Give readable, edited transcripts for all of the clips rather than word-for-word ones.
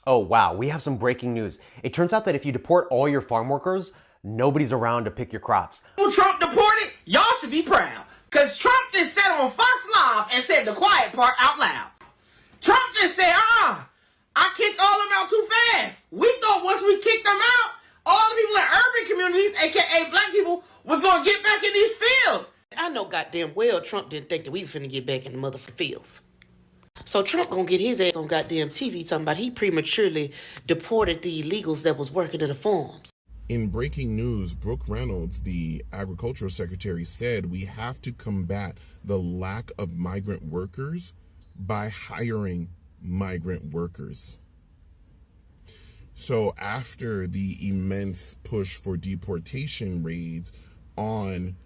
Oh wow, we have some breaking news. It turns out that if you deport all your farm workers, nobody's around to pick your crops. Trump deported, y'all should be proud. Because Trump just said on Fox Live and said the quiet part out loud. Trump just said, I kicked all of them out too fast. We thought once we kicked them out, all the people in urban communities, aka black people, was going to get back in these fields. I know goddamn well Trump didn't think that we was finna get back in the motherfucking fields. So Trump gonna get his ass on goddamn TV talking about he prematurely deported the illegals that was working in the farms. In breaking news, Brooke Reynolds, the agricultural secretary, said we have to combat the lack of migrant workers by hiring migrant workers. So after the immense push for deportation raids on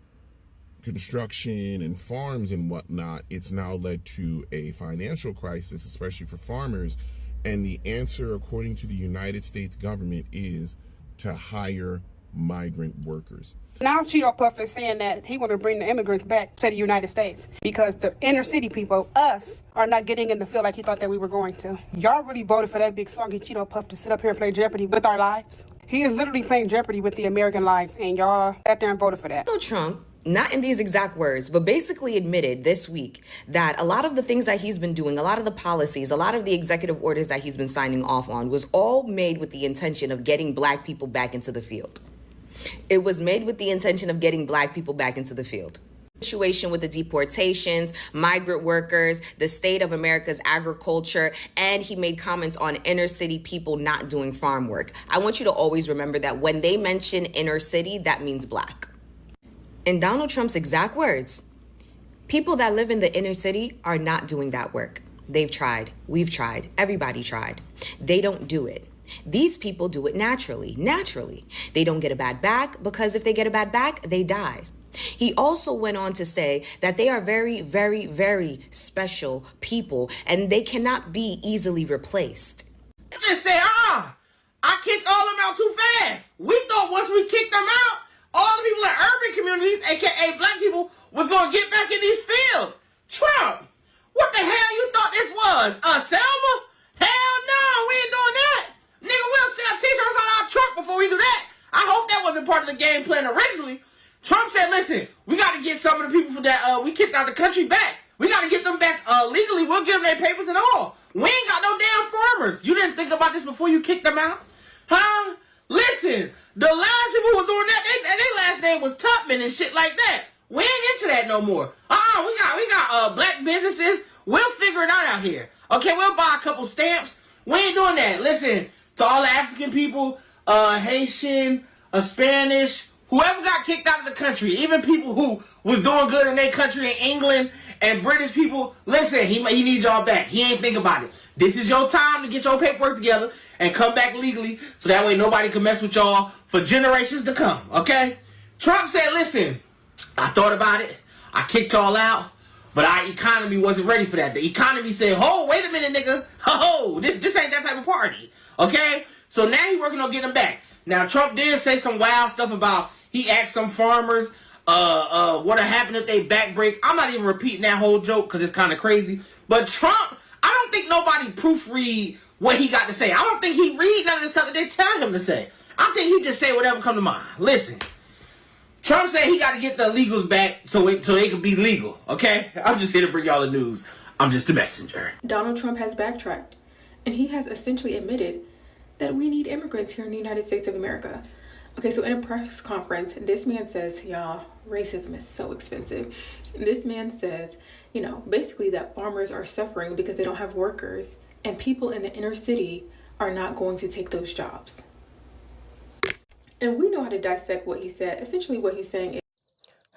construction and farms and whatnot, it's now led to a financial crisis, especially for farmers. And the answer, according to the United States government, is to hire migrant workers. Now Cheeto Puff is saying that he want to bring the immigrants back to the United States because the inner city people, us, are not getting in the field like he thought that we were going to. Y'all really voted for that big soggy Cheeto Puff to sit up here and play Jeopardy with our lives? He is literally playing Jeopardy with the American lives, and y'all sat there and voted for that. Donald Trump, not in these exact words, but basically admitted this week that a lot of the things that he's been doing, a lot of the policies, a lot of the executive orders that he's been signing off on was all made with the intention of getting black people back into the field. It was made with the intention of getting black people back into the field. Situation with the deportations, migrant workers, the state of America's agriculture, and he made comments on inner city people not doing farm work. I want you to always remember that when they mention inner city, that means black. In Donald Trump's exact words, people that live in the inner city are not doing that work. They've tried. We've tried. Everybody tried. They don't do it. These people do it naturally. They don't get a bad back because if they get a bad back, they die. He also went on to say that they are very, very, very special people and they cannot be easily replaced. Just say, I kicked all of them out too fast. We thought once we kicked them out, all the people in urban communities, aka black people, was going to get back in these fields. Trump, what the hell you thought this was? Selma? Hell no, we ain't doing that. Nigga, we'll sell t-shirts on our truck before we do that. I hope that wasn't part of the game plan originally. Trump said, listen, we got to get some of the people that we kicked out the country back. We got to get them back legally. We'll give them their papers and all. We ain't got no damn farmers. You didn't think about this before you kicked them out? Huh? Listen, the last people who were doing that, their last name was Tubman and shit like that. We ain't into that no more. We got black businesses. We'll figure it out here. Okay, we'll buy a couple stamps. We ain't doing that. Listen, to all the African people, Haitian, Spanish, whoever got kicked out of the country, even people who was doing good in their country in England and British people, listen, he needs y'all back. He ain't think about it. This is your time to get your paperwork together and come back legally so that way nobody can mess with y'all for generations to come, okay? Trump said, listen, I thought about it. I kicked y'all out, but our economy wasn't ready for that. The economy said, oh, wait a minute, nigga. Oh, this ain't that type of party, okay? So now he's working on getting them back. Now, Trump did say some wild stuff about, he asked some farmers what'll happen if they back break. I'm not even repeating that whole joke because it's kind of crazy. But Trump, I don't think nobody proofread what he got to say. I don't think he read none of this stuff that they tell him to say. I think he just say whatever come to mind. Listen, Trump said he got to get the illegals back so they can be legal, okay? I'm just here to bring y'all the news. I'm just a messenger. Donald Trump has backtracked, and he has essentially admitted that we need immigrants here in the United States of America. Okay, so in a press conference, this man says, y'all, racism is so expensive. This man says, you know, basically that farmers are suffering because they don't have workers, and people in the inner city are not going to take those jobs. And we know how to dissect what he said. Essentially what he's saying is,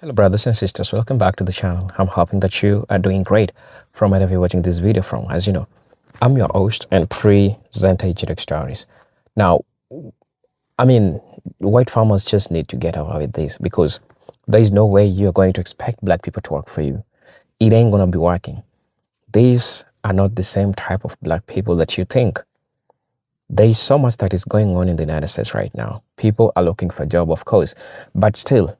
hello brothers and sisters, welcome back to the channel. I'm hoping that you are doing great from wherever you're watching this video from. As you know, I'm your host and presenter Ejidok Stories. Now, I mean, white farmers just need to get over with this because there is no way you're going to expect black people to work for you. It ain't gonna be working. These are not the same type of black people that you think. There is so much that is going on in the United States right now. People are looking for a job, of course, but still,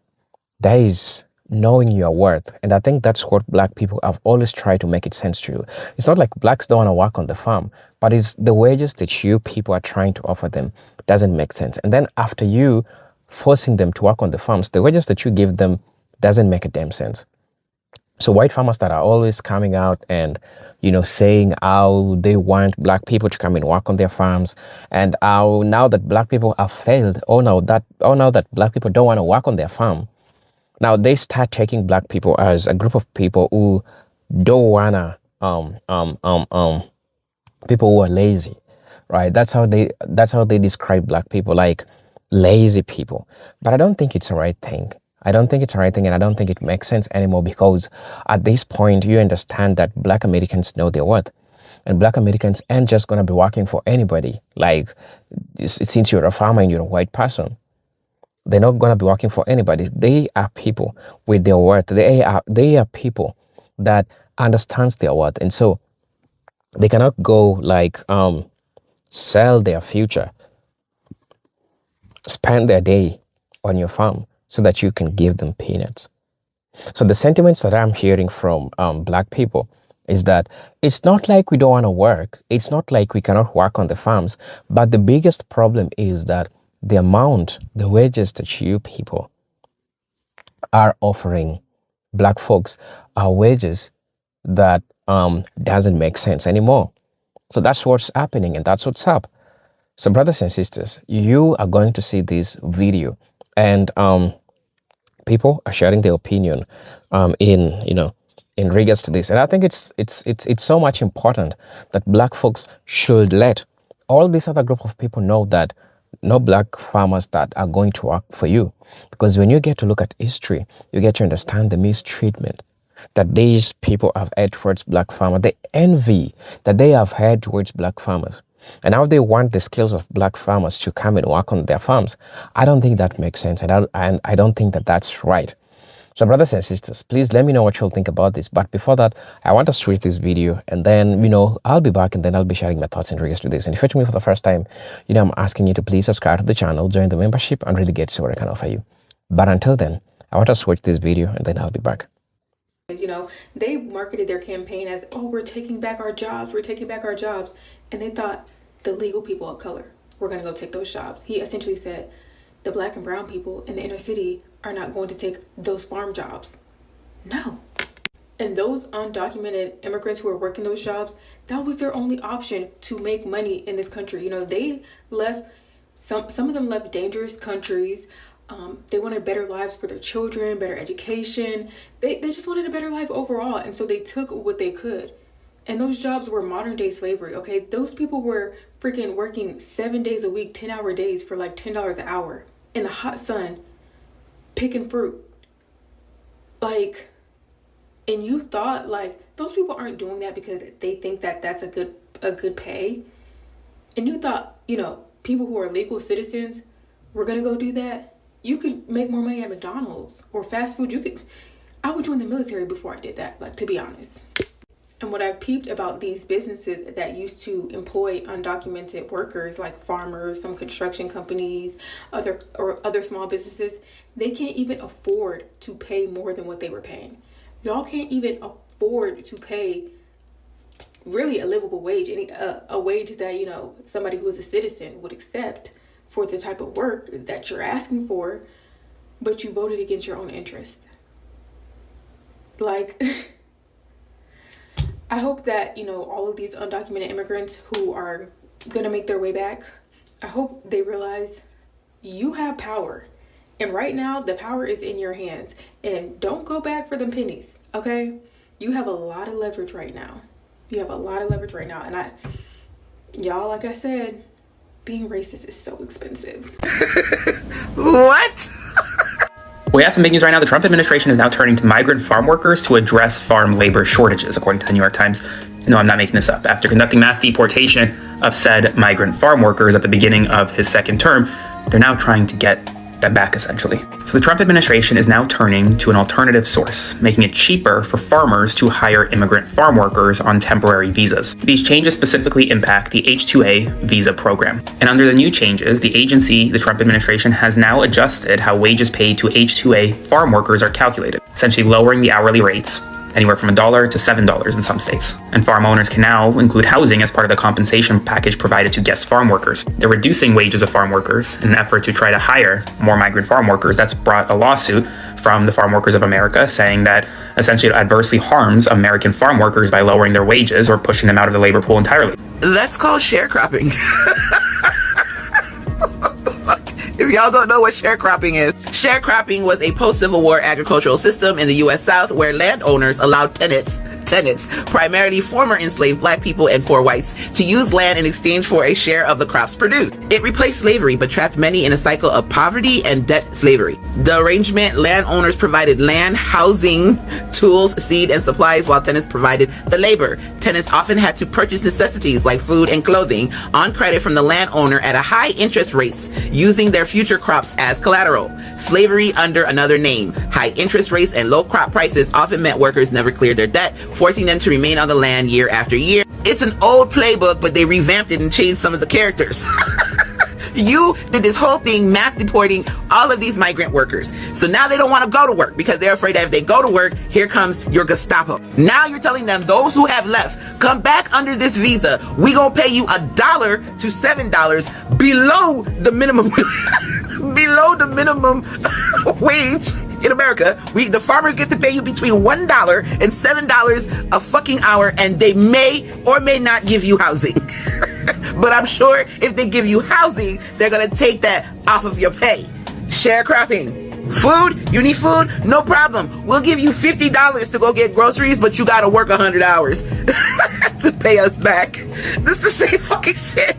there is knowing your worth. And I think that's what black people have always tried to make it sense to you. It's not like blacks don't want to work on the farm, but it's the wages that you people are trying to offer them doesn't make sense. And then after you forcing them to work on the farms, the wages that you give them doesn't make a damn sense. So white farmers that are always coming out and, saying how they want black people to come and work on their farms, and how now that black people have failed, now that black people don't want to work on their farm, now they start taking black people as a group of people who don't wanna people who are lazy, right? That's how they describe black people, like lazy people. But I don't think it's the right thing. I don't think it's the right thing, and I don't think it makes sense anymore, because at this point you understand that black Americans know their worth. And black Americans aren't just gonna be working for anybody. Like, since you're a farmer and you're a white person, they're not gonna be working for anybody. They are people with their worth. They are people that understands their worth, and so they cannot go like sell their future, spend their day on your farm so that you can give them peanuts. So the sentiments that I'm hearing from black people is that it's not like we don't want to work. It's not like we cannot work on the farms. But the biggest problem is that the wages that you people are offering black folks are wages that doesn't make sense anymore. So that's what's happening, and that's what's up. So brothers and sisters, you are going to see this video, and people are sharing their opinion in regards to this. And I think it's so much important that black folks should let all this other group of people know that no black farmers that are going to work for you. Because when you get to look at history, you get to understand the mistreatment that these people have had towards black farmers, the envy that they have had towards black farmers, and how they want the skills of black farmers to come and work on their farms. I don't think that makes sense, and I don't think that that's right. So brothers and sisters, please let me know what you'll think about this. But before that, I want to switch this video, and then, I'll be back, and then I'll be sharing my thoughts in regards to this. And if you're watching me for the first time, I'm asking you to please subscribe to the channel, join the membership, and really get to what I can offer you. But until then, I want to switch this video, and then I'll be back. They marketed their campaign as, oh, we're taking back our jobs, and they thought the legal people of color were going to go take those jobs. He essentially said the black and brown people in the inner city are not going to take those farm jobs. No. And those undocumented immigrants who are working those jobs, that was their only option to make money in this country. They left, some of them left dangerous countries. They wanted better lives for their children, better education. They just wanted a better life overall. And so they took what they could. And those jobs were modern day slavery, okay? Those people were freaking working 7 days a week, 10-hour days for like $10 an hour in the hot sun, picking fruit. Like, and you thought like those people aren't doing that because they think that that's a good pay. And you thought, people who are legal citizens were gonna go do that. You could make more money at McDonald's or fast food. I would join the military before I did that, like, to be honest. And what I've peeped about these businesses that used to employ undocumented workers, like farmers, some construction companies, other small businesses, they can't even afford to pay more than what they were paying. Y'all can't even afford to pay really a livable wage, a wage that, somebody who is a citizen would accept for the type of work that you're asking for, but you voted against your own interest. Like, I hope that, all of these undocumented immigrants who are gonna make their way back, I hope they realize you have power. And right now, the power is in your hands. And don't go back for them pennies, okay? You have a lot of leverage right now. And y'all, like I said, being racist is so expensive. What? We have some big news right now. The Trump administration is now turning to migrant farm workers to address farm labor shortages, according to the New York Times. No, I'm not making this up. After conducting mass deportation of said migrant farm workers at the beginning of his second term, they're now trying to get that back, essentially. So the Trump administration is now turning to an alternative source, making it cheaper for farmers to hire immigrant farm workers on temporary visas. These changes specifically impact the H-2A visa program. And under the new changes, the Trump administration, has now adjusted how wages paid to H-2A farm workers are calculated. essentially lowering the hourly rates anywhere from $1 to $7 in some states. And farm owners can now include housing as part of the compensation package provided to guest farm workers. They're reducing wages of farm workers in an effort to try to hire more migrant farm workers. That's brought a lawsuit from the Farm Workers of America saying that essentially it adversely harms American farm workers by lowering their wages or pushing them out of the labor pool entirely. That's called sharecropping. If y'all don't know what sharecropping is, sharecropping was a post-Civil War agricultural system in the U.S. South where landowners allowed tenants, primarily former enslaved black people and poor whites, to use land in exchange for a share of the crops produced. It replaced slavery but trapped many in a cycle of poverty and debt slavery. The arrangement, landowners provided land, housing, tools, seed, and supplies while tenants provided the labor. Tenants often had to purchase necessities like food and clothing on credit from the landowner at a high interest rates, using their future crops as collateral. Slavery under another name. High interest rates and low crop prices often meant workers never cleared their debt, forcing them to remain on the land year after year. It's an old playbook, but they revamped it and changed some of the characters. You did this whole thing, mass deporting all of these migrant workers. So now they don't want to go to work because they're afraid that if they go to work, here comes your Gestapo. Now you're telling them, those who have left, come back under this visa. We gonna pay you $1 to $7 below the minimum, below the minimum wage. In America, the farmers get to pay you between $1 and $7 a fucking hour, and they may or may not give you housing. But I'm sure if they give you housing, they're gonna take that off of your pay. Sharecropping. Food? You need food? No problem. We'll give you $50 to go get groceries, but you gotta work 100 hours to pay us back. This is the same fucking shit.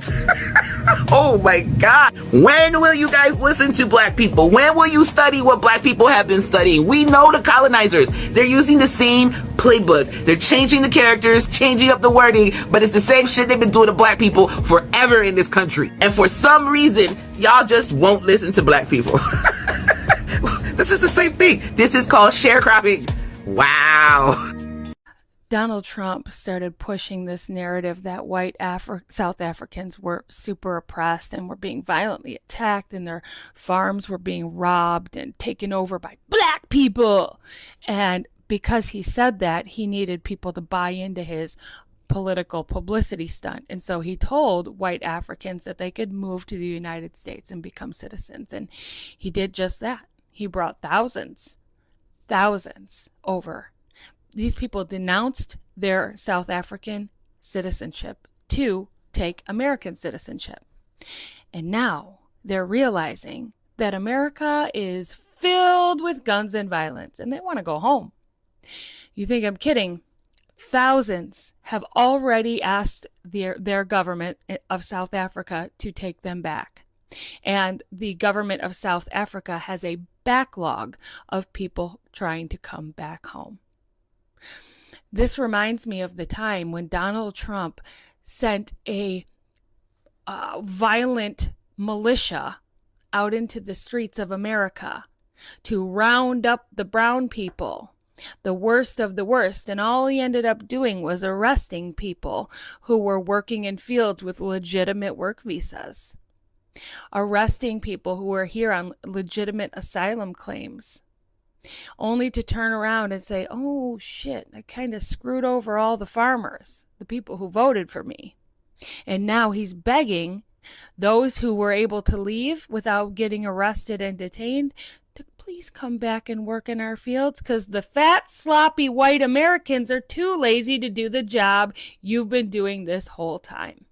Oh my God. When will you guys listen to black people? When will you study what black people have been studying? We know the colonizers. They're using the same playbook. They're changing the characters, changing up the wording, but it's the same shit they've been doing to black people forever in this country. And for some reason, y'all just won't listen to black people. This is the same thing. This is called sharecropping. Wow. Donald Trump started pushing this narrative that white South Africans were super oppressed and were being violently attacked, and their farms were being robbed and taken over by black people. And because he said that, he needed people to buy into his political publicity stunt. And so he told white Africans that they could move to the United States and become citizens. And he did just that. He brought thousands over. These people denounced their South African citizenship to take American citizenship. And now they're realizing that America is filled with guns and violence, and they want to go home. You think I'm kidding? Thousands have already asked their government of South Africa to take them back. And the government of South Africa has a backlog of people trying to come back home. This reminds me of the time when Donald Trump sent a violent militia out into the streets of America to round up the brown people, the worst of the worst. And all he ended up doing was arresting people who were working in fields with legitimate work visas, arresting people who were here on legitimate asylum claims, only to turn around and say, oh shit, I kind of screwed over all the farmers, the people who voted for me. And now he's begging those who were able to leave without getting arrested and detained to please come back and work in our fields, because the fat, sloppy white Americans are too lazy to do the job you've been doing this whole time.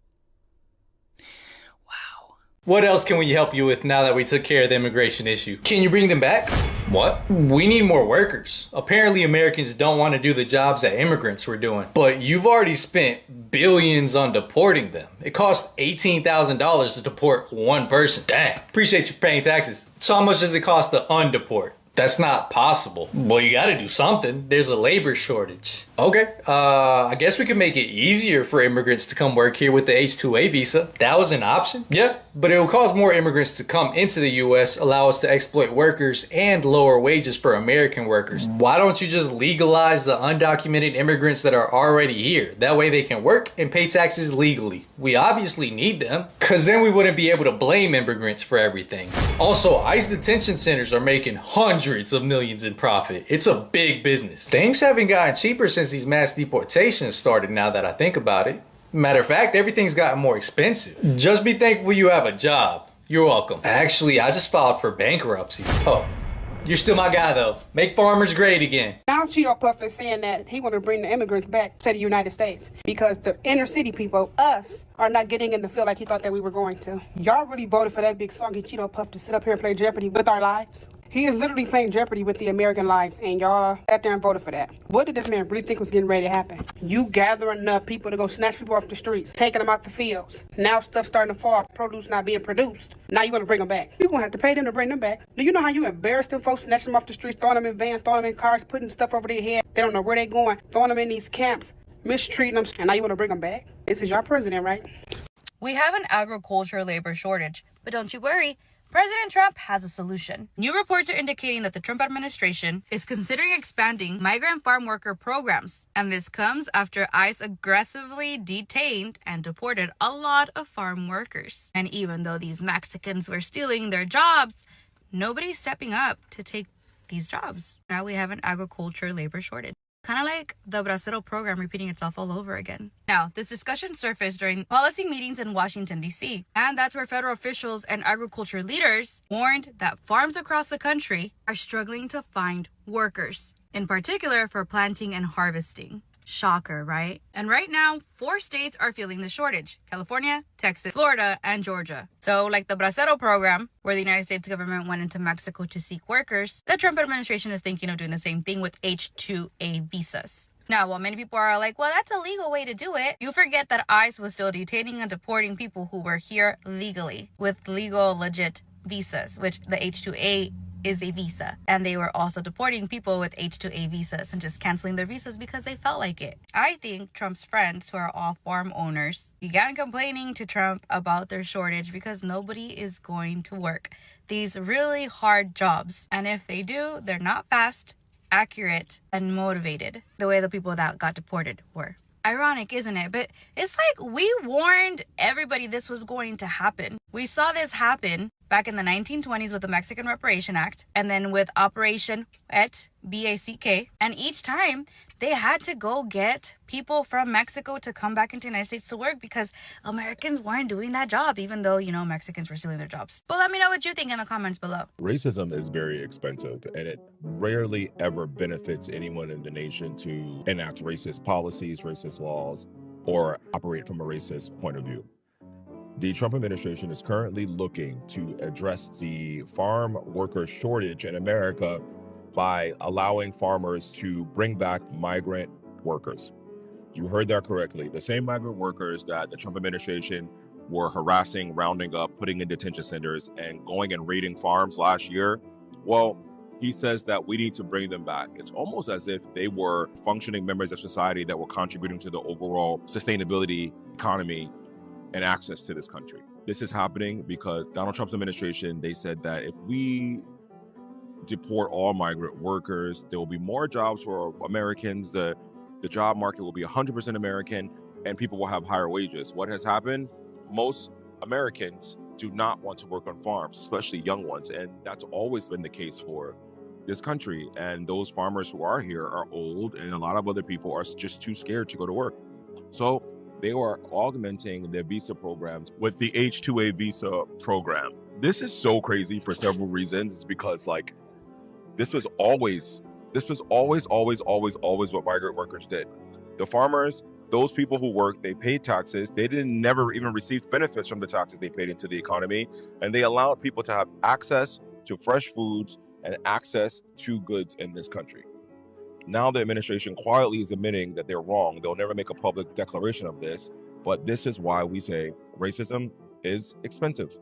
What else can we help you with now that we took care of the immigration issue? Can you bring them back? What? We need more workers. Apparently Americans don't want to do the jobs that immigrants were doing. But you've already spent billions on deporting them. It costs $18,000 to deport one person. Dang. Appreciate you paying taxes. So how much does it cost to undeport? That's not possible. Well, you gotta do something. There's a labor shortage. Okay, I guess we could make it easier for immigrants to come work here with the H-2A visa. That was an option. Yeah, but it will cause more immigrants to come into the U.S., allow us to exploit workers, and lower wages for American workers. Why don't you just legalize the undocumented immigrants that are already here? That way they can work and pay taxes legally. We obviously need them, because then we wouldn't be able to blame immigrants for everything. Also, ICE detention centers are making hundreds of millions in profit. It's a big business. Things haven't gotten cheaper since these mass deportations started, now that I think about it. Matter of fact, everything's gotten more expensive. Just be thankful you have a job. You're welcome. Actually, I just filed for bankruptcy. Oh, you're still my guy though. Make farmers great again. Now Cheeto Puff is saying that he want to bring the immigrants back to the United States because the inner city people, us, are not getting in the field like he thought that we were going to. Y'all really voted for that big soggy Cheeto Puff to sit up here and play Jeopardy with our lives? He is literally playing Jeopardy with the American lives, and y'all sat there and voted for that. What did this man really think was getting ready to happen? You gathering enough people to go snatch people off the streets, taking them out the fields. Now stuff starting to fall, produce not being produced. Now you want to bring them back. You're going to have to pay them to bring them back. Do you know how you embarrass them folks, snatching them off the streets, throwing them in vans, throwing them in cars, putting stuff over their head? They don't know where they're going, throwing them in these camps, mistreating them, and now you want to bring them back? This is your president, right? We have an agriculture labor shortage, but don't you worry. President Trump has a solution. New reports are indicating that the Trump administration is considering expanding migrant farm worker programs. And this comes after ICE aggressively detained and deported a lot of farm workers. And even though these Mexicans were stealing their jobs, nobody's stepping up to take these jobs. Now we have an agriculture labor shortage. Kind of like the Bracero program repeating itself all over again. Now, this discussion surfaced during policy meetings in Washington, D.C., and that's where federal officials and agriculture leaders warned that farms across the country are struggling to find workers, in particular for planting and harvesting. Shocker, right? And right now, 4 states are feeling the shortage: California, Texas, Florida, and Georgia. So like the Bracero program, where the United States government went into Mexico to seek workers, the Trump administration is thinking of doing the same thing with H-2A visas. Now, while many people are like, well, that's a legal way to do it, you forget that ICE was still detaining and deporting people who were here legally with legal, legit visas, which the H-2A is a visa. And they were also deporting people with H-2A visas and just canceling their visas because they felt like it. I think Trump's friends, who are all farm owners, began complaining to Trump about their shortage because nobody is going to work these really hard jobs. And if they do, they're not fast, accurate, and motivated the way the people that got deported were. Ironic, isn't it? But it's like we warned everybody this was going to happen. We saw this happen back in the 1920s with the Mexican Reparation Act, and then with Operation BACK. And each time they had to go get people from Mexico to come back into the United States to work because Americans weren't doing that job, even though, Mexicans were stealing their jobs. But let me know what you think in the comments below. Racism is very expensive, and it rarely ever benefits anyone in the nation to enact racist policies, racist laws, or operate from a racist point of view. The Trump administration is currently looking to address the farm worker shortage in America by allowing farmers to bring back migrant workers. You heard that correctly. The same migrant workers that the Trump administration were harassing, rounding up, putting in detention centers, and going and raiding farms last year. Well, he says that we need to bring them back. It's almost as if they were functioning members of society that were contributing to the overall sustainability, economy, and access to this country. This is happening because Donald Trump's administration, they said that if we deport all migrant workers, there will be more jobs for Americans. The job market will be 100% American, and people will have higher wages. What has happened? Most Americans do not want to work on farms, especially young ones, and that's always been the case for this country. And those farmers who are here are old, and a lot of other people are just too scared to go to work. So they are augmenting their visa programs with the H-2A visa program. This is so crazy for several reasons. It's because this was always what migrant workers did. The farmers, those people who worked, they paid taxes. They never even received benefits from the taxes they paid into the economy. And they allowed people to have access to fresh foods and access to goods in this country. Now the administration quietly is admitting that they're wrong. They'll never make a public declaration of this, but this is why we say racism is expensive.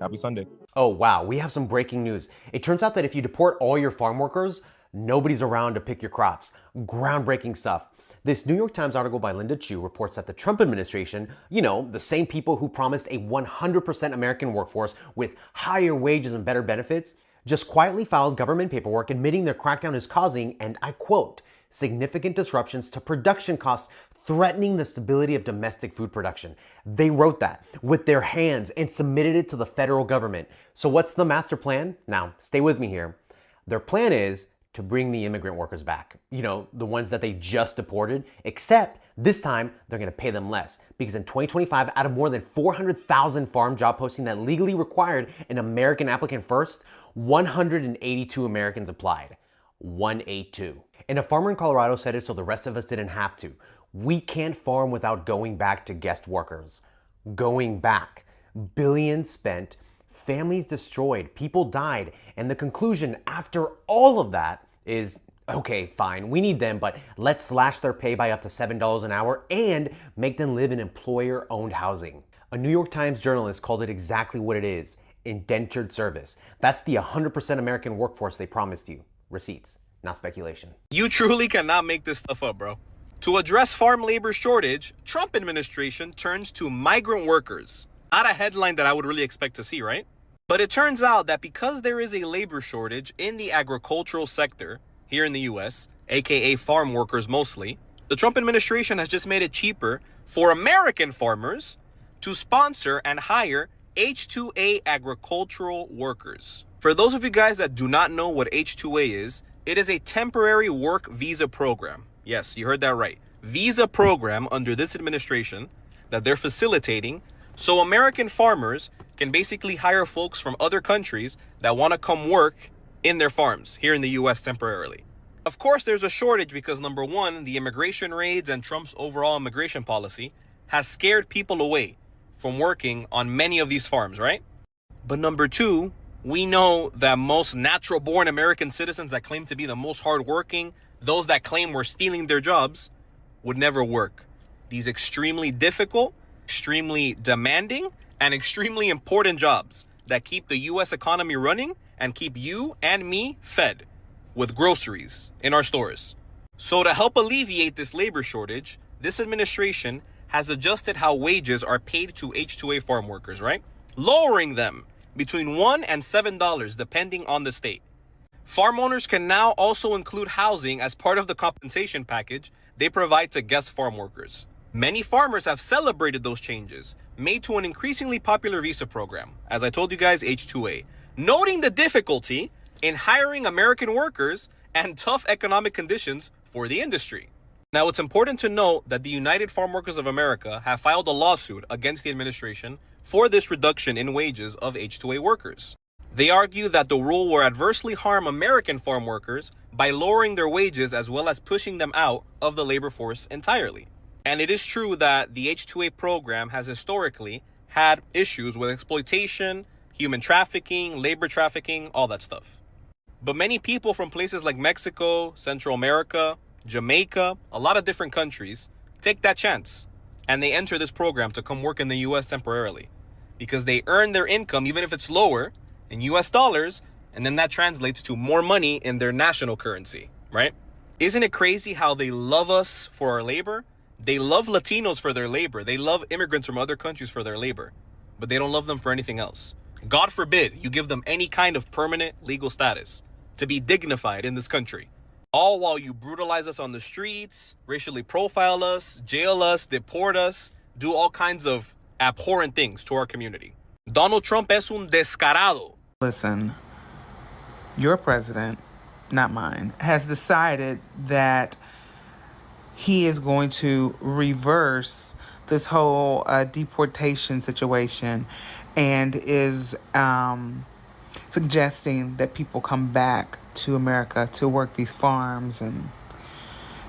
Happy Sunday. Oh wow, we have some breaking news. It turns out that if you deport all your farm workers, nobody's around to pick your crops. Groundbreaking stuff. This New York Times article by Linda Chu reports that the Trump administration, the same people who promised a 100% American workforce with higher wages and better benefits, just quietly filed government paperwork admitting their crackdown is causing, and I quote, significant disruptions to production costs, threatening the stability of domestic food production. They wrote that with their hands and submitted it to the federal government. So what's the master plan? Now, stay with me here. Their plan is to bring the immigrant workers back. The ones that they just deported, except this time they're gonna pay them less. Because in 2025, out of more than 400,000 farm job postings that legally required an American applicant first, 182 Americans applied. 182. And a farmer in Colorado said it so the rest of us didn't have to. We can't farm without going back to guest workers. Going back. Billions spent, families destroyed, people died, and the conclusion after all of that is, okay, fine, we need them, but let's slash their pay by up to $7 an hour and make them live in employer-owned housing. A New York Times journalist called it exactly what it is, indentured service. That's the 100% American workforce they promised you. Receipts, not speculation. You truly cannot make this stuff up, bro. To address farm labor shortage, Trump administration turns to migrant workers. Not a headline that I would really expect to see, right? But it turns out that because there is a labor shortage in the agricultural sector here in the US, aka farm workers mostly, the Trump administration has just made it cheaper for American farmers to sponsor and hire H-2A agricultural workers. For those of you guys that do not know what H-2A is, it is a temporary work visa program. Yes, you heard that right. Visa program under this administration that they're facilitating so American farmers can basically hire folks from other countries that want to come work in their farms here in the US temporarily. Of course, there's a shortage because number one, the immigration raids and Trump's overall immigration policy has scared people away from working on many of these farms, right? But number two, we know that most natural-born American citizens that claim to be the most hardworking, those that claim we're stealing their jobs, would never work. These extremely difficult, extremely demanding, and extremely important jobs that keep the US economy running and keep you and me fed with groceries in our stores. So to help alleviate this labor shortage, this administration has adjusted how wages are paid to H-2A farm workers, right? Lowering them between $1 and $7 depending on the state. Farm owners can now also include housing as part of the compensation package they provide to guest farm workers. Many farmers have celebrated those changes made to an increasingly popular visa program, as I told you guys, H-2A, noting the difficulty in hiring American workers and tough economic conditions for the industry. Now, it's important to note that the United Farm Workers of America have filed a lawsuit against the administration for this reduction in wages of H-2A workers. They argue that the rule will adversely harm American farm workers by lowering their wages as well as pushing them out of the labor force entirely. And it is true that the H-2A program has historically had issues with exploitation, human trafficking, labor trafficking, all that stuff. But many people from places like Mexico, Central America, Jamaica, a lot of different countries take that chance and they enter this program to come work in the US temporarily because they earn their income, even if it's lower, in US dollars, and then that translates to more money in their national currency, right? Isn't it crazy how they love us for our labor? They love Latinos for their labor. They love immigrants from other countries for their labor, but they don't love them for anything else. God forbid you give them any kind of permanent legal status to be dignified in this country. All while you brutalize us on the streets, racially profile us, jail us, deport us, do all kinds of abhorrent things to our community. Donald Trump es un descarado. Listen, your president, not mine, has decided that he is going to reverse this whole deportation situation and is suggesting that people come back to America to work these farms and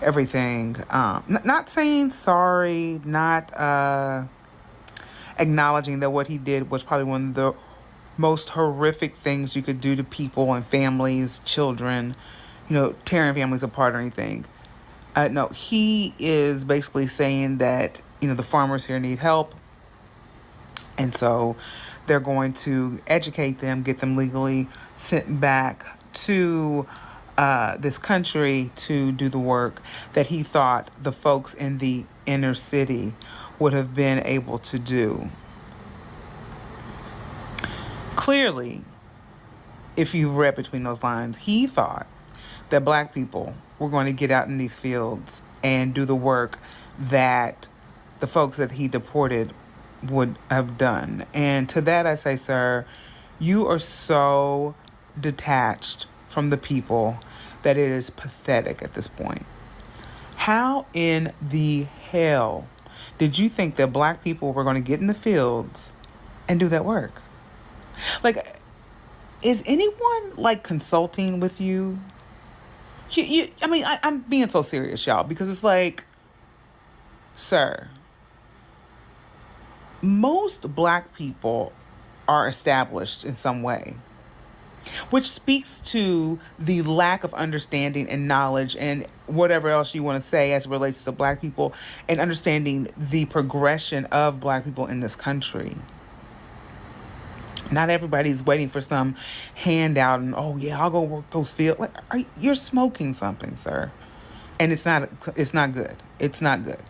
everything. Not saying sorry, not acknowledging that what he did was probably one of the most horrific things you could do to people and families, children, tearing families apart or anything. No, he is basically saying that, the farmers here need help. And so they're going to educate them, get them legally sent back to this country to do the work that he thought the folks in the inner city would have been able to do. Clearly, if you read between those lines, he thought that black people were going to get out in these fields and do the work that the folks that he deported would have done. And to that I say, sir, you are so detached from the people that it is pathetic at this point. How in the hell did you think that black people were going to get in the fields and do that work? Like, is anyone like consulting with you? I'm being so serious, y'all, because it's like, sir, most black people are established in some way, which speaks to the lack of understanding and knowledge and whatever else you want to say as it relates to black people and understanding the progression of black people in this country. Not everybody's waiting for some handout and, oh yeah, I'll go work those fields. Like, you're smoking something, sir. And it's not good. It's not good.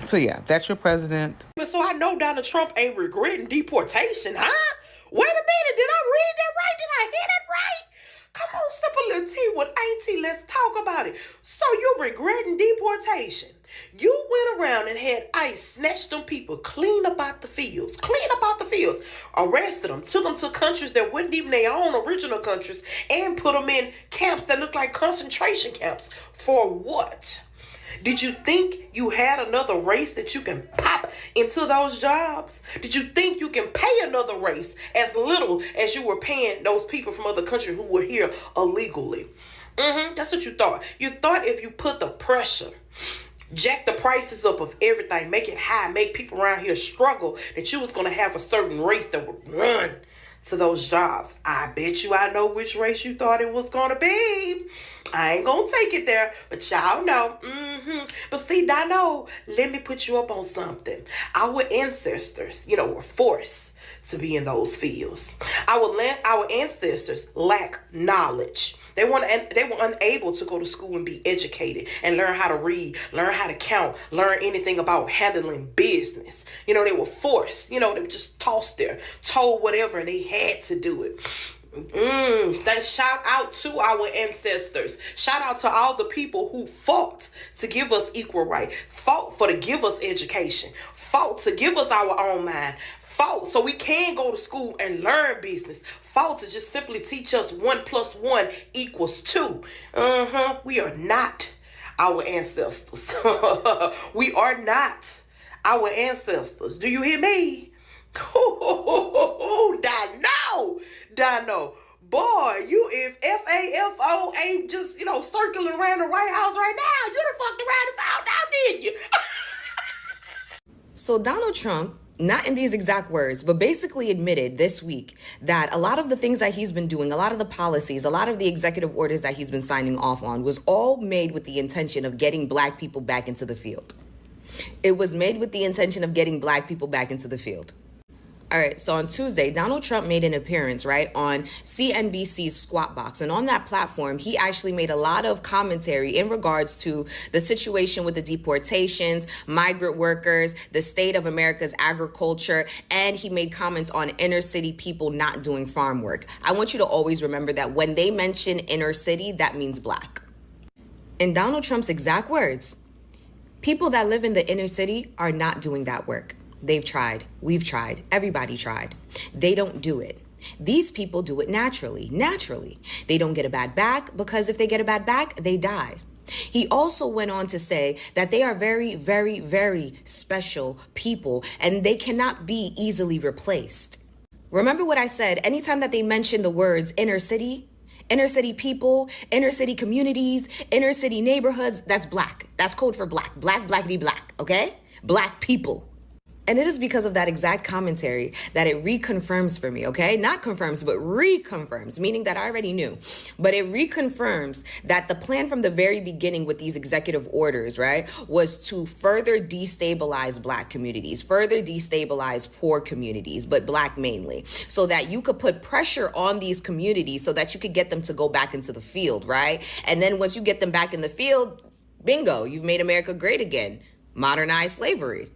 So yeah, that's your president. So I know Donald Trump ain't regretting deportation, huh? Wait a minute, did I read that right? Did I hear that right? Come on, sip a little tea with Auntie. Let's talk about it. So you regretting deportation. You went around and had ICE snatch them people clean about the fields. Arrested them, took them to countries that wasn't even their own original countries, and put them in camps that look like concentration camps. For what? Did you think you had another race that you can pop into those jobs? Did you think you can pay another race as little as you were paying those people from other countries who were here illegally? That's what you thought. You thought if you put the pressure, jack the prices up of everything, make it high, make people around here struggle, that you was going to have a certain race that would run to those jobs. I bet you I know which race you thought it was going to be. I ain't going to take it there, but y'all know. But see, Dino, let me put you up on something. Our ancestors, were forced to be in those fields. Our ancestors lack knowledge. They were unable to go to school and be educated and learn how to read, learn how to count, learn anything about handling business. They were forced. They were just tossed there, told whatever, and they had to do it. Shout out to our ancestors. Shout out to all the people who fought to give us equal right, fought to give us education, fought to give us our own mind, fought so we can go to school and learn business, fought to just simply teach us 1 + 1 = 2. We are not our ancestors. We are not our ancestors. Do you hear me? Dino. Boy, if FAFO ain't just, circling around the White House right now, you done fucked around and found out, didn't you? So Donald Trump, not in these exact words, but basically admitted this week that a lot of the things that he's been doing, a lot of the policies, a lot of the executive orders that he's been signing off on was all made with the intention of getting black people back into the field. It was made with the intention of getting black people back into the field. All right, so on Tuesday, Donald Trump made an appearance, right, on CNBC's Squawk Box. And on that platform, he actually made a lot of commentary in regards to the situation with the deportations, migrant workers, the state of America's agriculture, and he made comments on inner city people not doing farm work. I want you to always remember that when they mention inner city, that means black. In Donald Trump's exact words, people that live in the inner city are not doing that work. They've tried. We've tried. Everybody tried. They don't do it. These people do it naturally. They don't get a bad back because if they get a bad back, they die. He also went on to say that they are very, very, very special people and they cannot be easily replaced. Remember what I said, anytime that they mention the words inner city people, inner city communities, inner city neighborhoods, that's black. That's code for black. Black, blackity black, okay? Black people. And it is because of that exact commentary that it reconfirms for me, okay? Not confirms, but reconfirms, meaning that I already knew. But it reconfirms that the plan from the very beginning with these executive orders, right, was to further destabilize Black communities, further destabilize poor communities, but Black mainly, so that you could put pressure on these communities so that you could get them to go back into the field, right? And then once you get them back in the field, bingo, you've made America great again. Modernize slavery.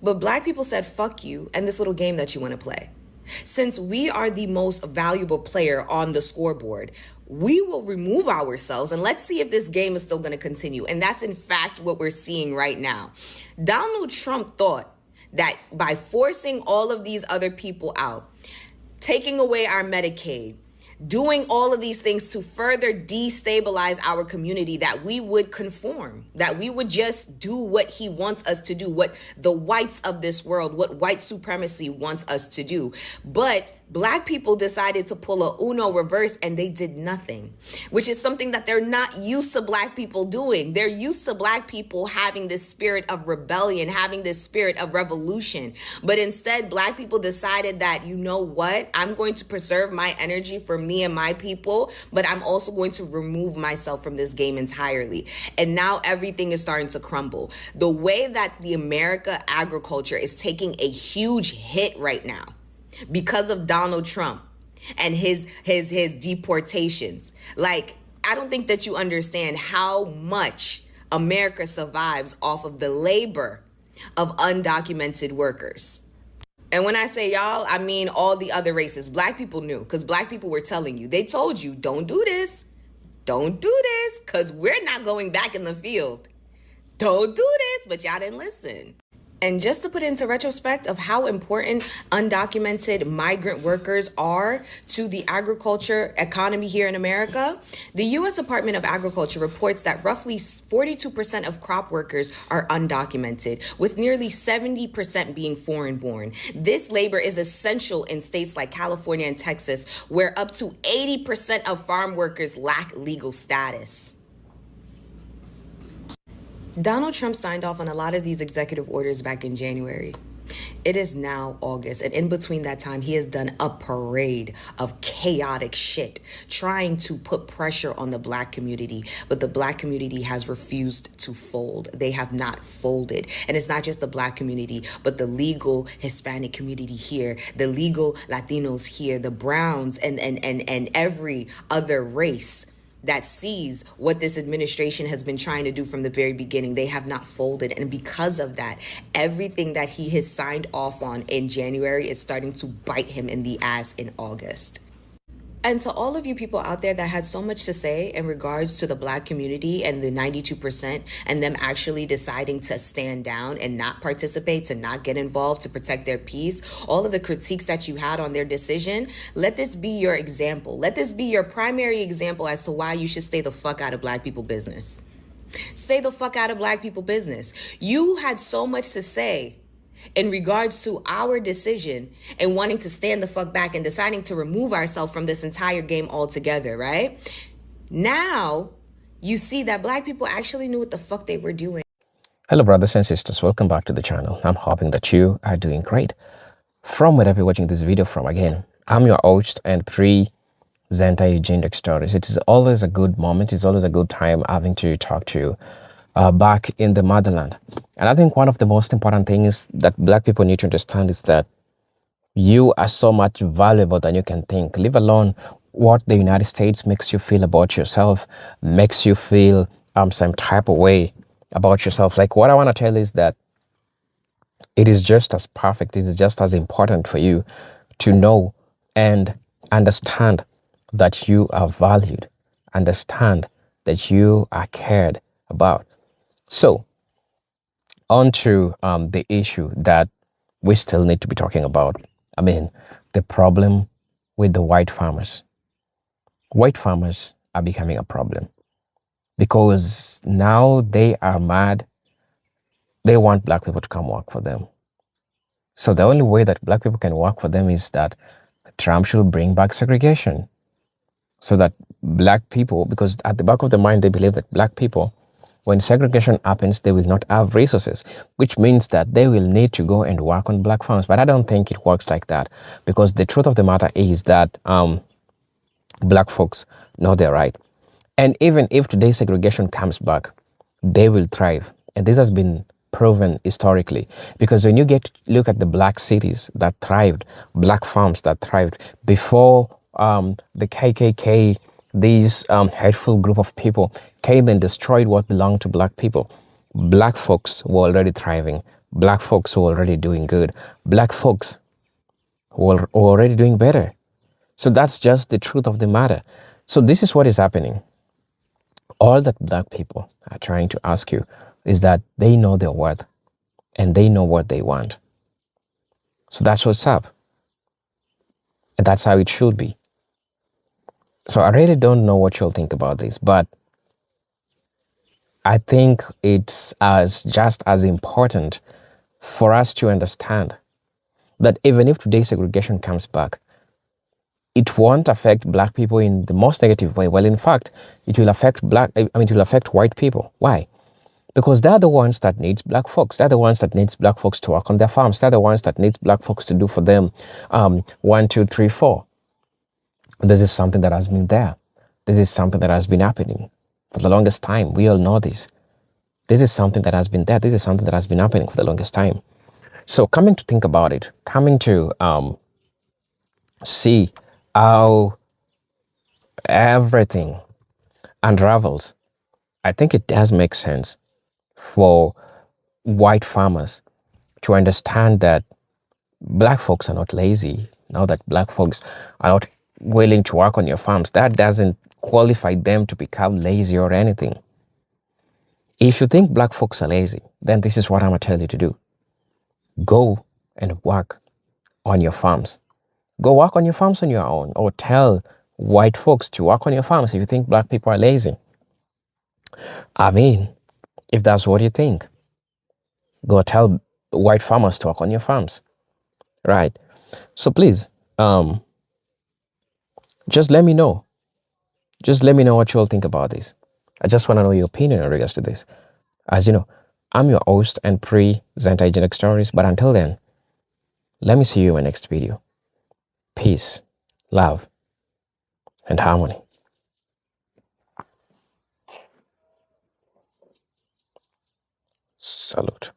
But Black people said, fuck you and this little game that you want to play. Since we are the most valuable player on the scoreboard, we will remove ourselves and let's see if this game is still going to continue. And that's in fact what we're seeing right now. Donald Trump thought that by forcing all of these other people out, taking away our Medicaid, doing all of these things to further destabilize our community, that we would conform, that we would just do what he wants us to do, what the whites of this world, what white supremacy wants us to do. But Black people decided to pull a Uno reverse and they did nothing, which is something that they're not used to Black people doing. They're used to Black people having this spirit of rebellion, having this spirit of revolution. But instead, Black people decided that, you know what? I'm going to preserve my energy for me and my people, but I'm also going to remove myself from this game entirely. And now everything is starting to crumble. The way that the America agriculture is taking a huge hit right now because of Donald Trump and his deportations. Like, I don't think that you understand how much America survives off of the labor of undocumented workers. And when I say y'all, I mean all the other races. Black people knew, because Black people were telling you. They told you, don't do this. Don't do this, because we're not going back in the field. Don't do this, but y'all didn't listen. And just to put into retrospect of how important undocumented migrant workers are to the agriculture economy here in America, the U.S. Department of Agriculture reports that roughly 42% of crop workers are undocumented, with nearly 70% being foreign-born. This labor is essential in states like California and Texas, where up to 80% of farm workers lack legal status. Donald Trump signed off on a lot of these executive orders back in January. It is now August, and in between that time, he has done a parade of chaotic shit, trying to put pressure on the Black community, but the Black community has refused to fold. They have not folded. And it's not just the Black community, but the legal Hispanic community here, the legal Latinos here, the Browns, and every other race that sees what this administration has been trying to do from the very beginning. They have not folded. And because of that, everything that he has signed off on in January is starting to bite him in the ass in August. And to all of you people out there that had so much to say in regards to the Black community and the 92% and them actually deciding to stand down and not participate, to not get involved, to protect their peace, all of the critiques that you had on their decision, let this be your example. Let this be your primary example as to why you should stay the fuck out of Black people business. Stay the fuck out of Black people business. You had so much to say in regards to our decision and wanting to stand the fuck back and deciding to remove ourselves from this entire game altogether, right? Now, you see that Black people actually knew what the fuck they were doing. Hello, brothers and sisters. Welcome back to the channel. I'm hoping that you are doing great. From wherever you're watching this video from, again, I'm your host and presenter, Eugene Stories. It is always a good moment. It's always a good time having to talk to you back in the motherland. And I think one of the most important things that Black people need to understand is that you are so much valuable than you can think, leave alone what the United States makes you feel about yourself, makes you feel some type of way about yourself. Like, what I want to tell is that it is just as perfect, it is just as important for you to know and understand that you are valued, understand that you are cared about. So, on to the issue that we still need to be talking about. I mean, the problem with the white farmers. White farmers are becoming a problem because now they are mad. They want Black people to come work for them. So the only way that Black people can work for them is that Trump should bring back segregation so that Black people, because at the back of their mind, they believe that Black people When segregation happens, they will not have resources, which means that they will need to go and work on black farms. But I don't think it works like that, because the truth of the matter is that black folks know their right. And even if today's segregation comes back, they will thrive. And this has been proven historically, because when you look at the black cities that thrived, black farms that thrived before the KKK, these hateful group of people came and destroyed what belonged to black people, black folks were already thriving. Black folks were already doing good. Black folks were already doing better. So that's just the truth of the matter. So this is what is happening. All that black people are trying to ask you is that they know their worth and they know what they want. So that's what's up. And that's how it should be. So I really don't know what you'll think about this, but I think it's just as important for us to understand that even if today's segregation comes back, it won't affect black people in the most negative way. Well, in fact, it will affect it will affect white people. Why? Because they're the ones that needs black folks. They're the ones that needs black folks to work on their farms. They're the ones that needs black folks to do for them 1, 2, 3, 4. This is something that has been there. This is something that has been happening for the longest time. We all know this. This is something that has been there. This is something that has been happening for the longest time. So coming to think about it, coming to see how everything unravels, I think it does make sense for white farmers to understand that black folks are not lazy. Now that black folks are not willing to work on your farms, that doesn't qualify them to become lazy or anything. If you think black folks are lazy, then this is what I'm going to tell you to do. Go and work on your farms. Go work on your farms on your own, or tell white folks to work on your farms if you think black people are lazy. I mean, if that's what you think, go tell white farmers to work on your farms, right? So please, just let me know. Just let me know what you all think about this. I just want to know your opinion in regards to this. As you know, I'm your host and presenter Agent Stories, but until then, let me see you in my next video. Peace, love, and harmony. Salute.